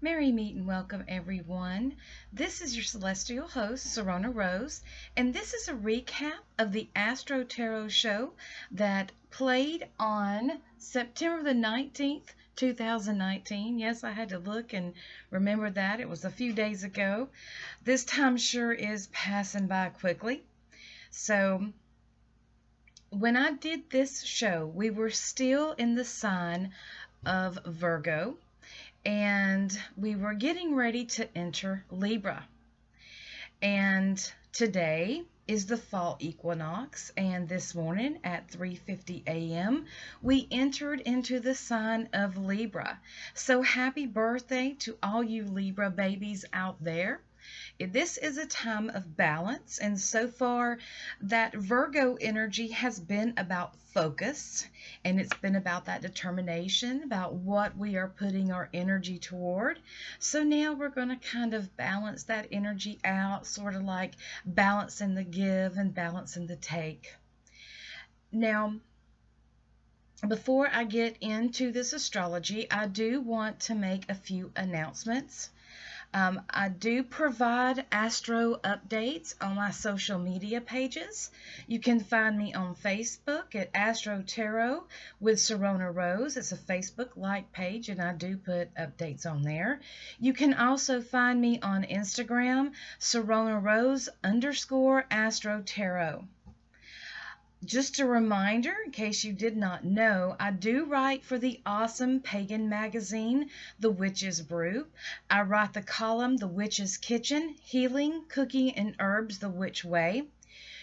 Merry meet and welcome, everyone. This is your celestial host, Sirona Rose, and this is a recap of the Astro Tarot show that played on September the 19th, 2019. Yes, I had to look and remember that. It was a few days ago. This time sure is passing by quickly. So, when I did this show, we were still in the sign of Virgo and we were getting ready to enter Libra. And today is the fall equinox, and this morning at 3:50 a.m. we entered into the sign of Libra. So happy birthday to all you Libra babies out there. This is a time of balance, and so far that Virgo energy has been about focus, and it's been about that determination, about what we are putting our energy toward. So now we're going to kind of balance that energy out, sort of like balancing the give and balancing the take. Now, before I get into this astrology, I do want to make a few announcements. I do provide astro updates on my social media pages. You can find me on Facebook at AstroTarot with Sirona Rose. It's a Facebook like page, and I do put updates on there. You can also find me on Instagram, Sirona Rose _AstroTarot. Just a reminder, in case you did not know, I do write for the awesome pagan magazine, The Witch's Brew. I write the column, The Witch's Kitchen, Healing, Cooking, and Herbs the Witch Way.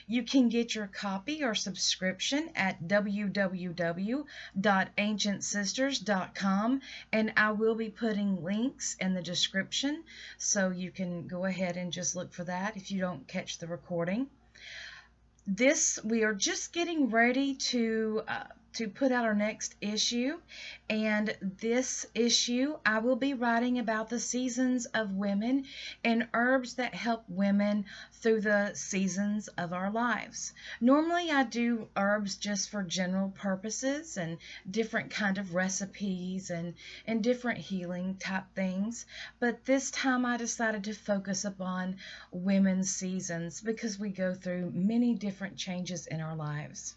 You can get your copy or subscription at www.ancientsisters.com, and I will be putting links in the description, so you can go ahead and just look for that if you don't catch the recording. We are just getting ready to put out our next issue, and this issue I will be writing about the seasons of women and herbs that help women through the seasons of our lives. Normally I do herbs just for general purposes and different kind of recipes and different healing type things, but this time I decided to focus upon women's seasons because we go through many different changes in our lives.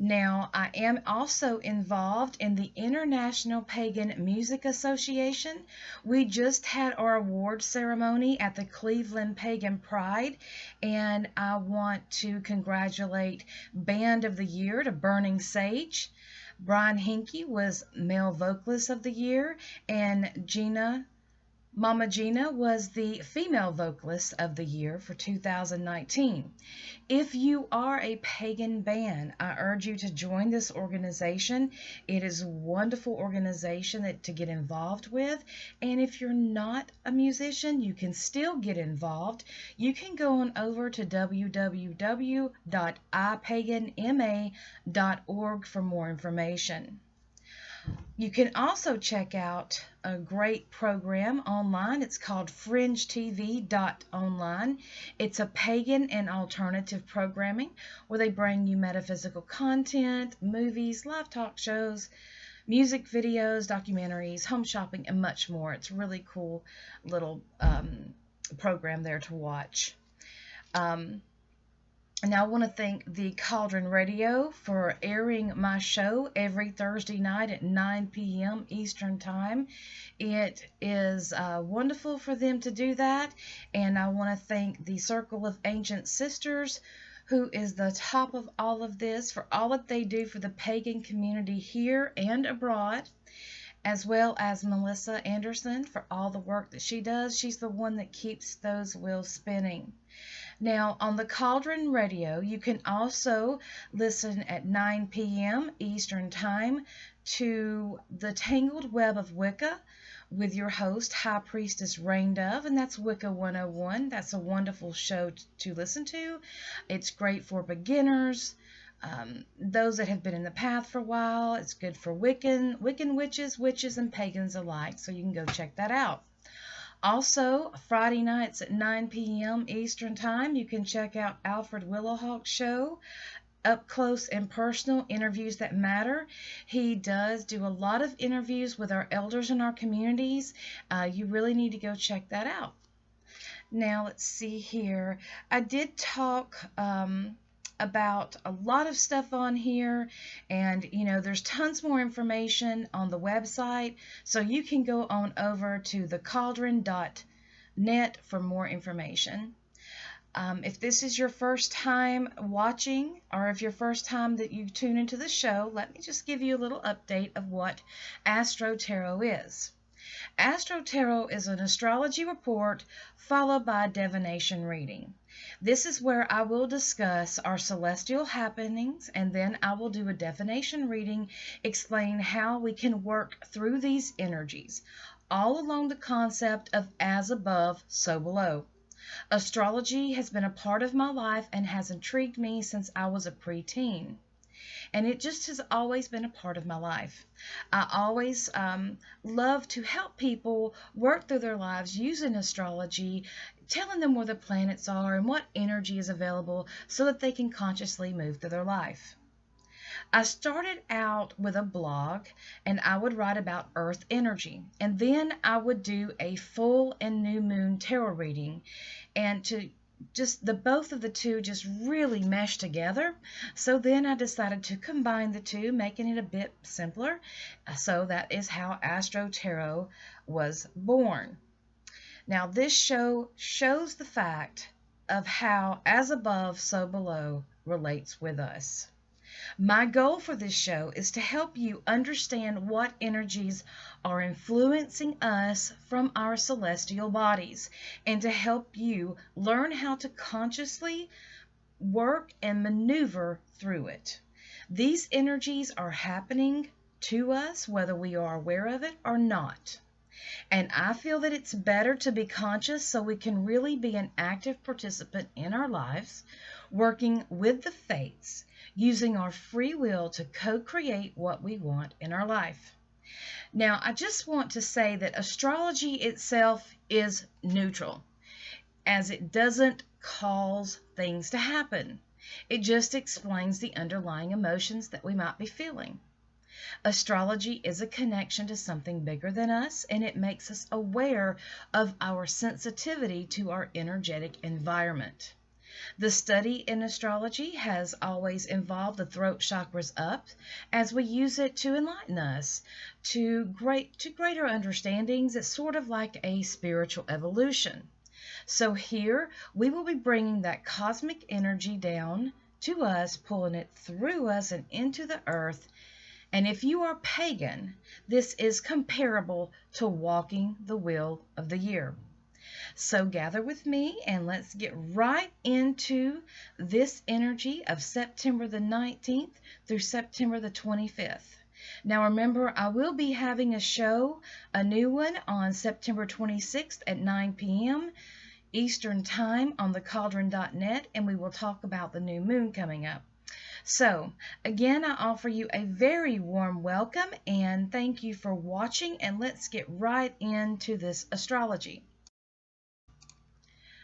Now, I am also involved in the International Pagan Music Association. We just had our award ceremony at the Cleveland Pagan Pride, and I want to congratulate Band of the Year to Burning Sage. Brian Hinke was Male Vocalist of the Year, and Mama Gina was the Female Vocalist of the Year for 2019. If you are a pagan band, I urge you to join this organization. It is a wonderful organization to get involved with. And if you're not a musician, you can still get involved. You can go on over to www.ipaganma.org for more information. You can also check out a great program online. It's called FringeTV.online. It's a pagan and alternative programming where they bring you metaphysical content, movies, live talk shows, music videos, documentaries, home shopping, and much more. It's a really cool little program there to watch. Now I want to thank the Cauldron Radio for airing my show every Thursday night at 9 p.m. Eastern Time. It is wonderful for them to do that, and I want to thank the Circle of Ancient Sisters, who is the top of all of this, for all that they do for the pagan community here and abroad, as well as Melissa Anderson for all the work that she does. She's the one that keeps those wheels spinning. Now, on the Cauldron Radio, you can also listen at 9 p.m. Eastern Time to The Tangled Web of Wicca with your host, High Priestess Rain Dove, and that's Wicca 101. That's a wonderful show to listen to. It's great for beginners, those that have been in the path for a while. It's good for Wiccan witches, and pagans alike, so you can go check that out. Also, Friday nights at 9 p.m. Eastern Time, you can check out Alfred Willowhawk's show, up close and personal interviews that matter. He does do a lot of interviews with our elders in our communities. You really need to go check that out. Now, let's see here. I did talk about a lot of stuff on here, and there's tons more information on the website, so you can go on over to thecauldron.net for more information. If this is your first time watching, or if your first time that you tune into the show, let me just give you a little update of what AstroTarot is. AstroTarot is an astrology report followed by a divination reading. This is where I will discuss our celestial happenings, and then I will do a divination reading explaining how we can work through these energies, all along the concept of as above, so below. Astrology has been a part of my life and has intrigued me since I was a preteen. And it just has always been a part of my life. I always love to help people work through their lives using astrology, telling them where the planets are and what energy is available so that they can consciously move through their life. I started out with a blog, and I would write about earth energy, and then I would do a full and new moon tarot reading, and to just both of the two just really mesh together. So then I decided to combine the two, making it a bit simpler. So that is how AstroTarot was born. Now this show shows the fact of how as above, so below relates with us. My goal for this show is to help you understand what energies are influencing us from our celestial bodies, and to help you learn how to consciously work and maneuver through it. These energies are happening to us whether we are aware of it or not. And I feel that it's better to be conscious so we can really be an active participant in our lives, working with the fates, using our free will to co-create what we want in our life. Now, I just want to say that astrology itself is neutral, as it doesn't cause things to happen. It just explains the underlying emotions that we might be feeling. Astrology is a connection to something bigger than us, and it makes us aware of our sensitivity to our energetic environment. The study in astrology has always involved the throat chakras up, as we use it to enlighten us to greater understandings. It's sort of like a spiritual evolution. So here we will be bringing that cosmic energy down to us, pulling it through us and into the earth. And if you are pagan, this is comparable to walking the wheel of the year. So gather with me and let's get right into this energy of September the 19th through September the 25th. Now remember, I will be having a show, a new one, on September 26th at 9 p.m. Eastern Time on thecauldron.net, and we will talk about the new moon coming up. So, again, I offer you a very warm welcome and thank you for watching, and let's get right into this astrology.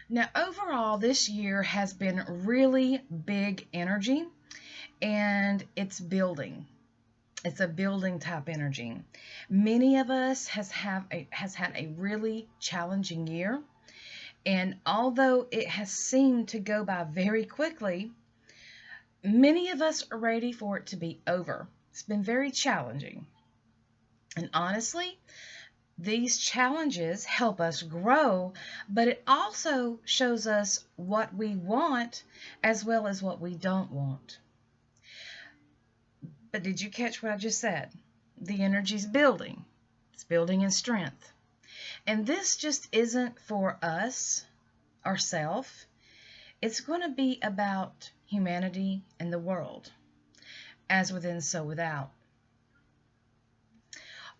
Now, overall, this year has been really big energy, and it's building. It's a building type energy. Many of us has had a really challenging year, and although it has seemed to go by very quickly, many of us are ready for it to be over. It's been very challenging. And honestly, these challenges help us grow, but it also shows us what we want as well as what we don't want. But did you catch what I just said? The energy's building. It's building in strength. And this just isn't for us, ourselves. It's going to be about humanity and the world, as within, so without.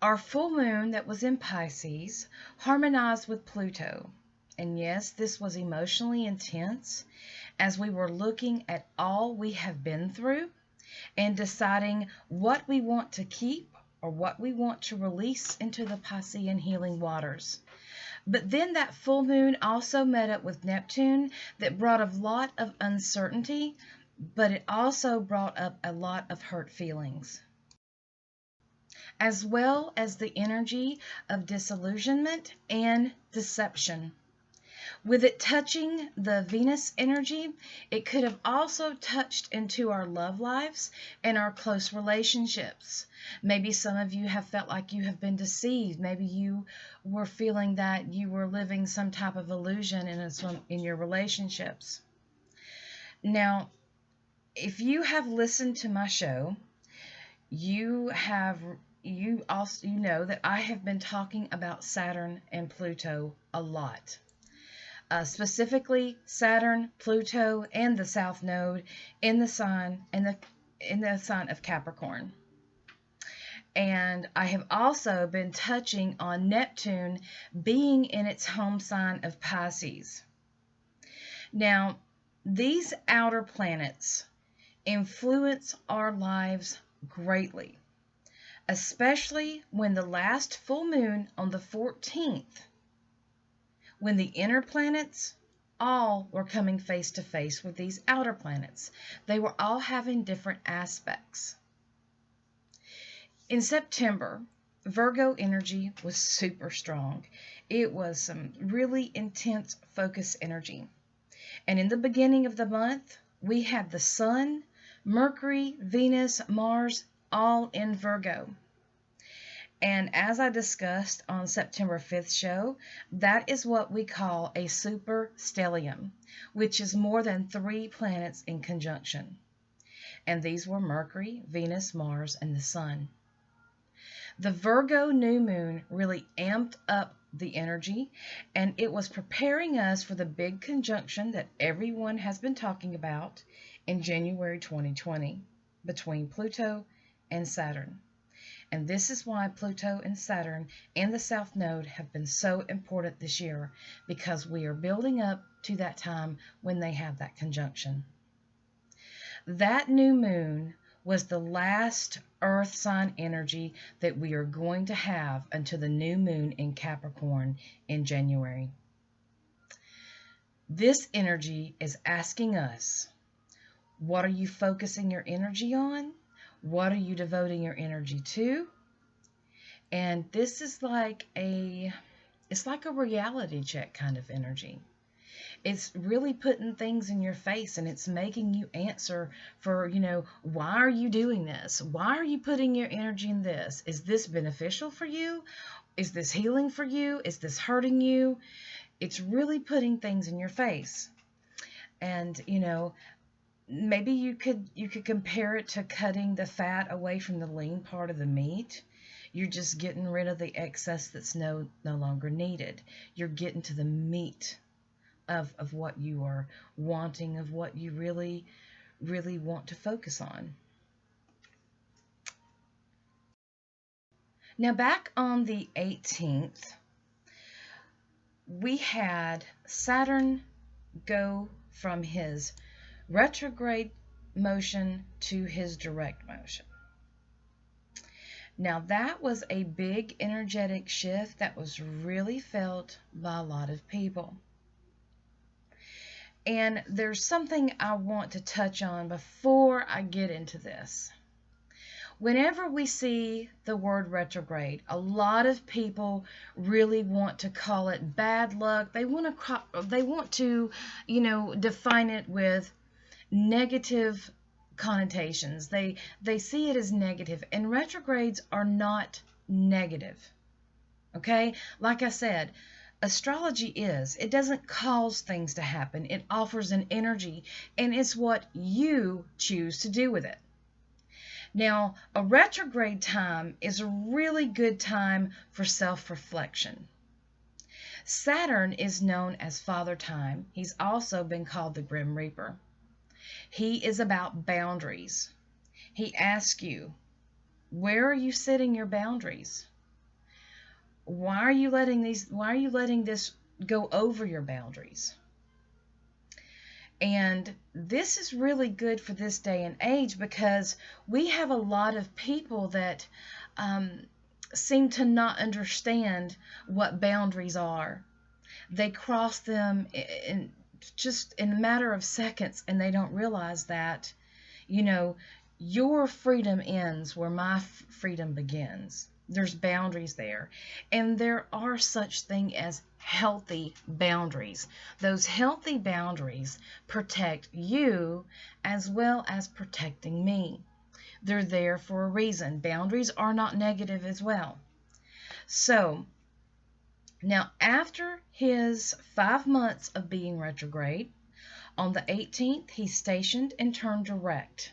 Our full moon that was in Pisces harmonized with Pluto. And yes, this was emotionally intense, as we were looking at all we have been through and deciding what we want to keep or what we want to release into the Piscean healing waters. But then that full moon also met up with Neptune that brought a lot of uncertainty but it also brought up a lot of hurt feelings, as well as the energy of disillusionment and deception. With it touching the Venus energy, it could have also touched into our love lives and our close relationships. Maybe some of you have felt like you have been deceived. Maybe you were feeling that you were living some type of illusion in your relationships. Now, if you have listened to my show, you know that I have been talking about Saturn and Pluto a lot. Specifically Saturn, Pluto, and the South Node in the sign of Capricorn. And I have also been touching on Neptune being in its home sign of Pisces. Now, these outer planets influence our lives greatly, especially when the last full moon on the 14th, when the inner planets all were coming face to face with these outer planets. They were all having different aspects. In September, Virgo energy was super strong. It was some really intense focus energy. And in the beginning of the month, we had the Sun, Mercury, Venus, Mars, all in Virgo. And as I discussed on September 5th show, that is what we call a super stellium, which is more than 3 planets in conjunction. And these were Mercury, Venus, Mars, and the Sun. The Virgo new moon really amped up the energy, and it was preparing us for the big conjunction that everyone has been talking about in January 2020 between Pluto and Saturn. And this is why Pluto and Saturn and the South Node have been so important this year, because we are building up to that time when they have that conjunction. That new moon was the last earth sign energy that we are going to have until the new moon in Capricorn in January. This energy is asking us, what are you focusing your energy on? What are you devoting your energy to? And this is it's like a reality check kind of energy. It's really putting things in your face, and it's making you answer for, why are you doing this? Why are you putting your energy in this? Is this beneficial for you? Is this healing for you? Is this hurting you? It's really putting things in your face. And, maybe you could compare it to cutting the fat away from the lean part of the meat. You're just getting rid of the excess that's no longer needed. You're getting to the meat of what you are wanting, of what you really, really want to focus on. Now, back on the 18th, we had Saturn go from his retrograde motion to his direct motion. Now, that was a big energetic shift that was really felt by a lot of people. And there's something I want to touch on before I get into this. Whenever we see the word retrograde, a lot of people really want to call it bad luck. They want to, define it with negative connotations. They see it as negative, and retrogrades are not negative. Okay? Like I said, astrology it doesn't cause things to happen. It offers an energy, and it's what you choose to do with it. Now, a retrograde time is a really good time for self-reflection. Saturn is known as Father Time. He's also been called the Grim Reaper. He is about boundaries. He asks you, where are you setting your boundaries? Why are you letting this go over your boundaries? And this is really good for this day and age, because we have a lot of people that seem to not understand what boundaries are. They cross them just in a matter of seconds, and they don't realize that, you know, your freedom ends where my freedom begins. There's boundaries there. And there are such thing as healthy boundaries. Those healthy boundaries protect you as well as protecting me. They're there for a reason. Boundaries are not negative as well. So, now after his 5 months of being retrograde, on the 18th, he stationed and turned direct.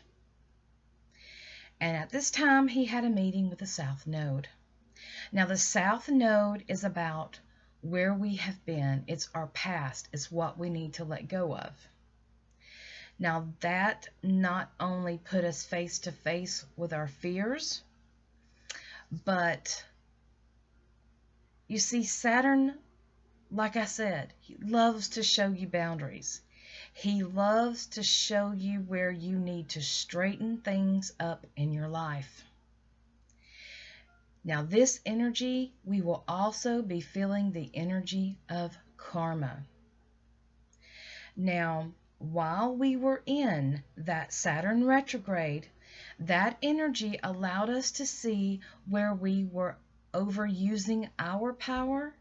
And at this time, he had a meeting with the South Node. Now, the South Node is about where we have been. It's our past. It's what we need to let go of. Now, that not only put us face to face with our fears, but you see, Saturn, like I said, he loves to show you boundaries. He loves to show you where you need to straighten things up in your life. Now, this energy, we will also be feeling the energy of karma. Now, while we were in that Saturn retrograde, that energy allowed us to see where we were overusing our power,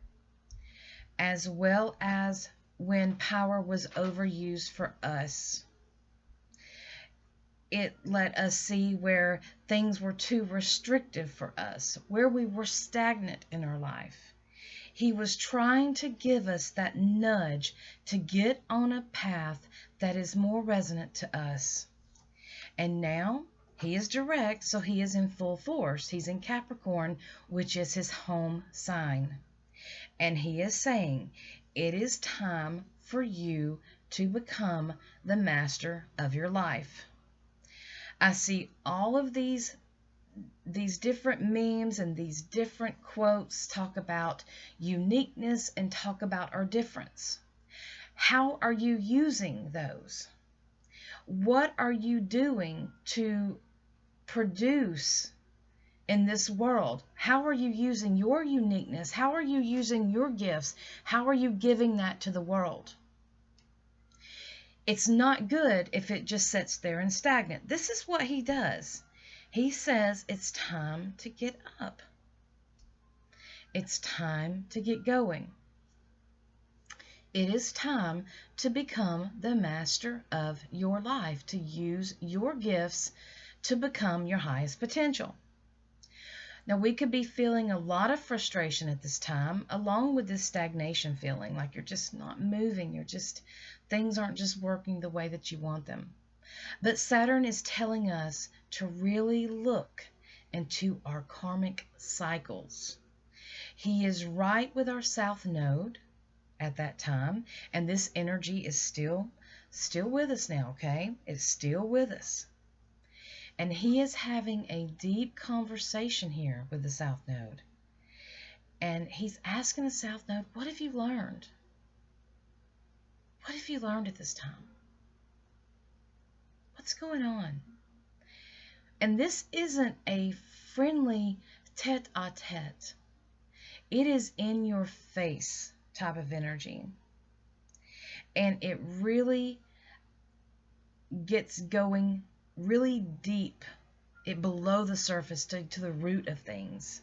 as well as when power was overused for us. It let us see where things were too restrictive for us, where we were stagnant in our life. He was trying to give us that nudge to get on a path that is more resonant to us. And now he is direct, so he is in full force. He's in Capricorn, which is his home sign. And he is saying, it is time for you to become the master of your life. I see all of these different memes and these different quotes talk about uniqueness and talk about our difference. How are you using those? What are you doing to produce in this world? How are you using your uniqueness? How are you using your gifts? How are you giving that to the world? It's not good if it just sits there and stagnant. This is what he does. He says it's time to get up. It's time to get going. It is time to become the master of your life, to use your gifts to become your highest potential. Now, we could be feeling a lot of frustration at this time, along with this stagnation feeling, like you're just not moving, things aren't just working the way that you want them. But Saturn is telling us to really look into our karmic cycles. He is right with our South Node at that time, and this energy is still with us now, okay? It's still with us. And he is having a deep conversation here with the South Node. And he's asking the South Node, what have you learned? What have you learned at this time? What's going on? And this isn't a friendly tete-a-tete. It is in your face type of energy. And it really gets going really deep, below the surface to the root of things.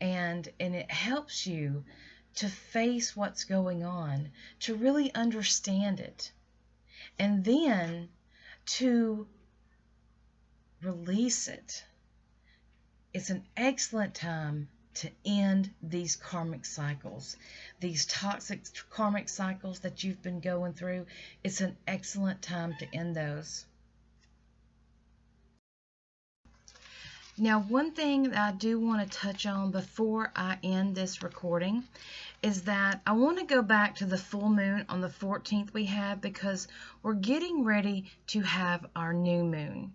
And it helps you to face what's going on, to really understand it, and then to release it. It's an excellent time to end these karmic cycles, these toxic karmic cycles that you've been going through. It's an excellent time to end those. Now, one thing that I do want to touch on before I end this recording is that I want to go back to the full moon on the 14th we had, because we're getting ready to have our new moon.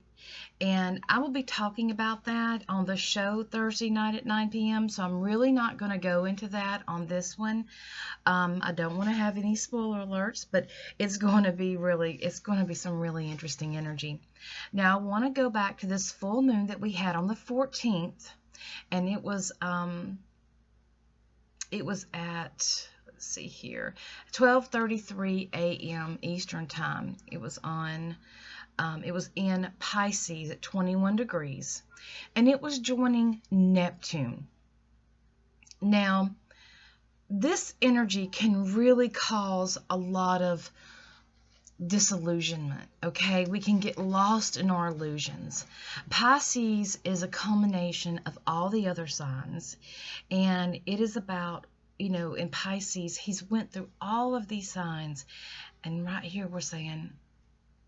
And I will be talking about that on the show Thursday night at 9 p.m. So I'm really not going to go into that on this one. I don't want to have any spoiler alerts, but it's going to be some really interesting energy. Now, I want to go back to this full moon that we had on the 14th, and it was at, let's let's see here, 12:33 a.m. Eastern Time. It was in Pisces at 21 degrees, and it was joining Neptune. Now, this energy can really cause a lot of disillusionment, okay? We can get lost in our illusions. Pisces is a culmination of all the other signs, and it is about, in Pisces, he's went through all of these signs, and right here we're saying,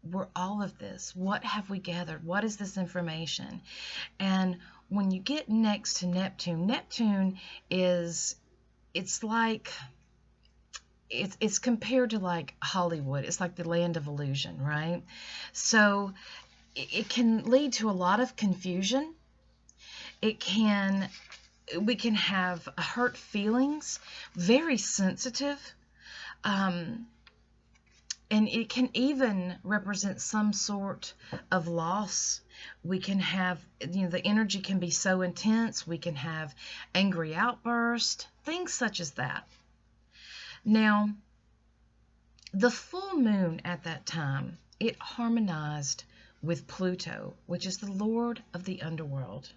we're all of this. What have we gathered? What is this information? And when you get next to Neptune, Neptune is, it's like, it's compared to like Hollywood. It's like the land of illusion, right? So it can lead to a lot of confusion. We can have hurt feelings, very sensitive, and it can even represent some sort of loss. We can have, the energy can be so intense. We can have angry outbursts, things such as that. Now, the full moon at that time, it harmonized with Pluto, which is the Lord of the underworld.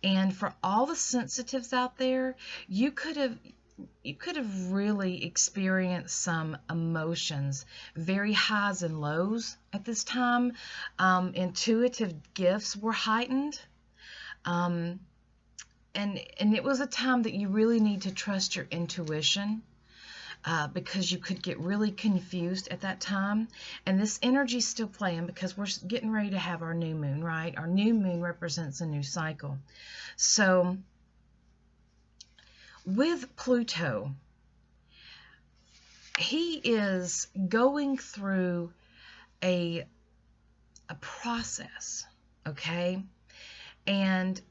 And for all the sensitives out there, you could have really experienced some emotions, very highs and lows at this time. Intuitive gifts were heightened. And it was a time that you really need to trust your intuition. Because you could get really confused at that time. And this energy is still playing because we're getting ready to have our new moon, right? Our new moon represents a new cycle. So with Pluto, he is going through a process, okay? And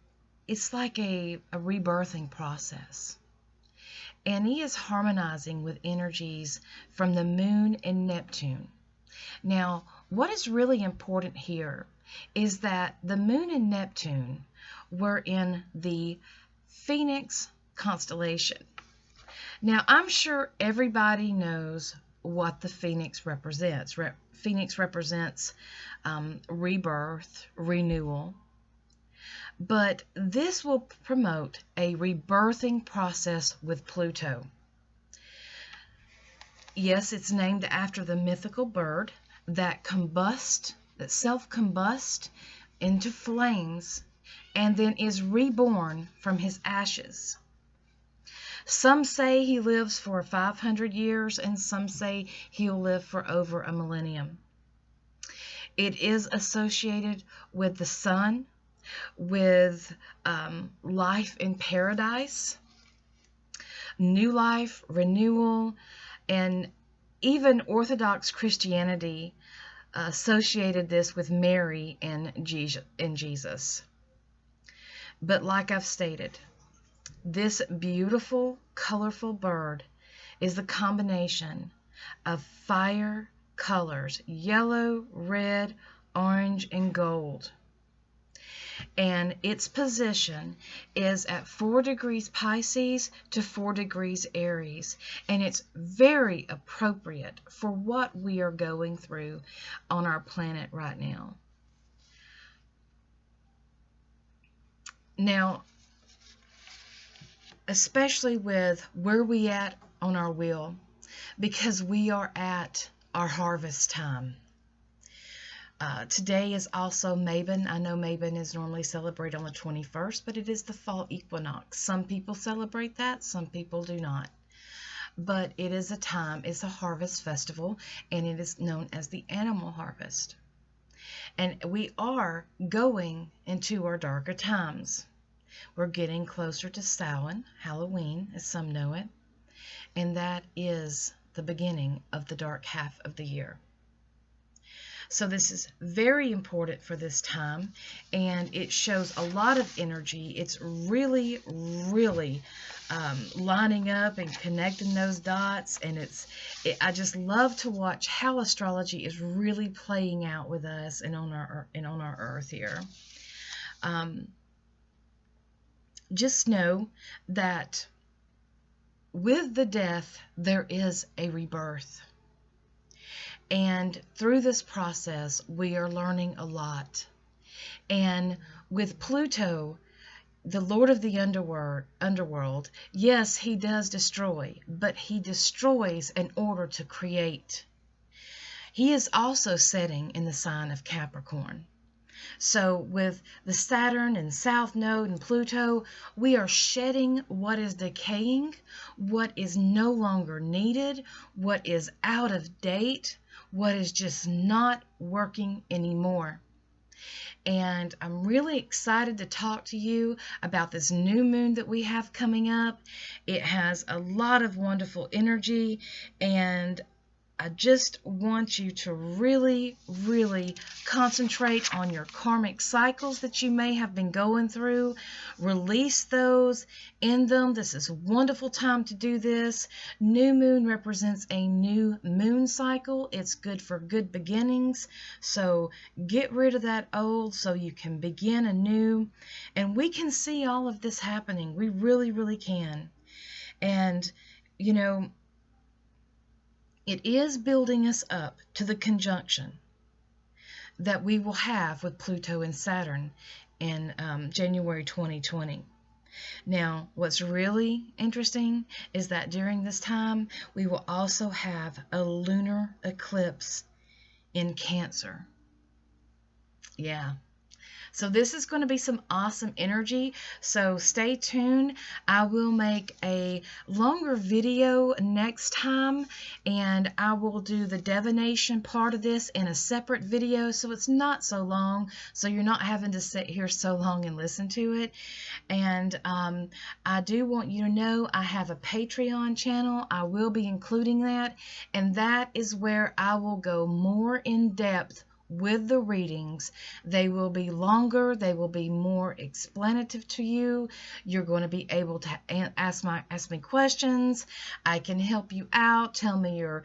it's like a rebirthing process. And he is harmonizing with energies from the moon and Neptune. Now, what is really important here is that the moon and Neptune were in the Phoenix constellation. Now, I'm sure everybody knows what the Phoenix represents. Phoenix represents rebirth, renewal. But this will promote a rebirthing process with Pluto. Yes, it's named after the mythical bird that self-combusts into flames and then is reborn from his ashes. Some say he lives for 500 years and some say he'll live for over a millennium. It is associated with the sun, with life in paradise, new life, renewal, and even Orthodox Christianity associated this with Mary and Jesus. But like I've stated, this beautiful, colorful bird is the combination of fire colors, yellow, red, orange, and gold. And its position is at 4 degrees Pisces to 4 degrees Aries. And it's very appropriate for what we are going through on our planet right now. Now, especially with where we at on our wheel, because we are at our harvest time. Today is also Mabon. I know Mabon is normally celebrated on the 21st, but it is the fall equinox. Some people celebrate that, some people do not. But it is a time, it's a harvest festival, and it is known as the animal harvest. And we are going into our darker times. We're getting closer to Samhain, Halloween, as some know it, and that is the beginning of the dark half of the year. So this is very important for this time, and it shows a lot of energy. It's really, really lining up and connecting those dots, and I just love to watch how astrology is really playing out with us and on our earth here. Just know that with the death, there is a rebirth. And through this process, we are learning a lot. And with Pluto, the Lord of the underworld, yes, he does destroy, but he destroys in order to create. He is also setting in the sign of Capricorn. So with the Saturn and South Node and Pluto, we are shedding what is decaying, what is no longer needed, what is out of date, what is just not working anymore. And I'm really excited to talk to you about this new moon that we have coming up. It has a lot of wonderful energy, and I just want you to really, really concentrate on your karmic cycles that you may have been going through. Release those, end them. This is a wonderful time to do this. New moon represents a new moon cycle. It's good for good beginnings. So get rid of that old so you can begin anew. And we can see all of this happening. We really, really can. And, you know, it is building us up to the conjunction that we will have with Pluto and Saturn in January 2020. Now, what's really interesting is that during this time, we will also have a lunar eclipse in Cancer. Yeah. So this is going to be some awesome energy, so stay tuned. I will make a longer video next time, and I will do the divination part of this in a separate video, so it's not so long, so you're not having to sit here so long and listen to it. And I do want you to know I have a Patreon channel. I will be including that, and that is where I will go more in depth with the readings. They will be longer, they will be more explanative to you. You're going to be able to ask me questions. I can help you out. Tell me your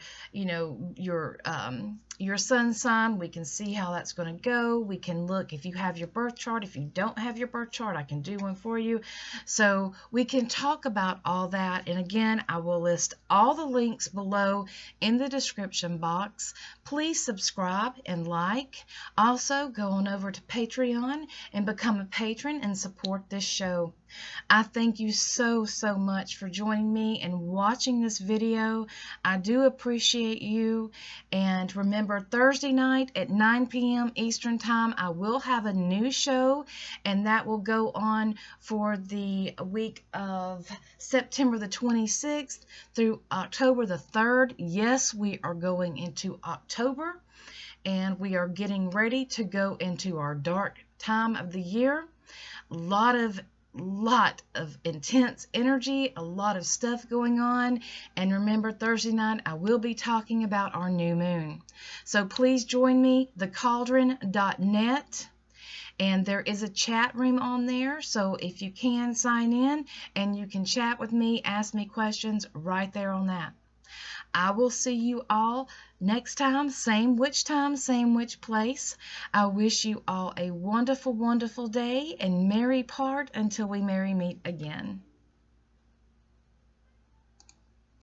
sun sign. We can see how that's going to go. We can look if you have your birth chart. If you don't have your birth chart, I can do one for you. So we can talk about all that. And again, I will list all the links below in the description box. Please subscribe and like. Also, go on over to Patreon and become a patron and support this show. I thank you so much for joining me and watching this video. I do appreciate you. And remember, Thursday night at 9 p.m. Eastern Time, I will have a new show, and that will go on for the week of September the 26th through October the 3rd. Yes, we are going into October, and we are getting ready to go into our dark time of the year. Lot of intense energy, a lot of stuff going on. And remember, Thursday night I will be talking about our new moon. So please join me, thecauldron.net, and there is a chat room on there, so if you can, sign in and you can chat with me, ask me questions right there on that. I will see you all next time, same witch place. I wish you all a wonderful, wonderful day, and merry part until we merry meet again.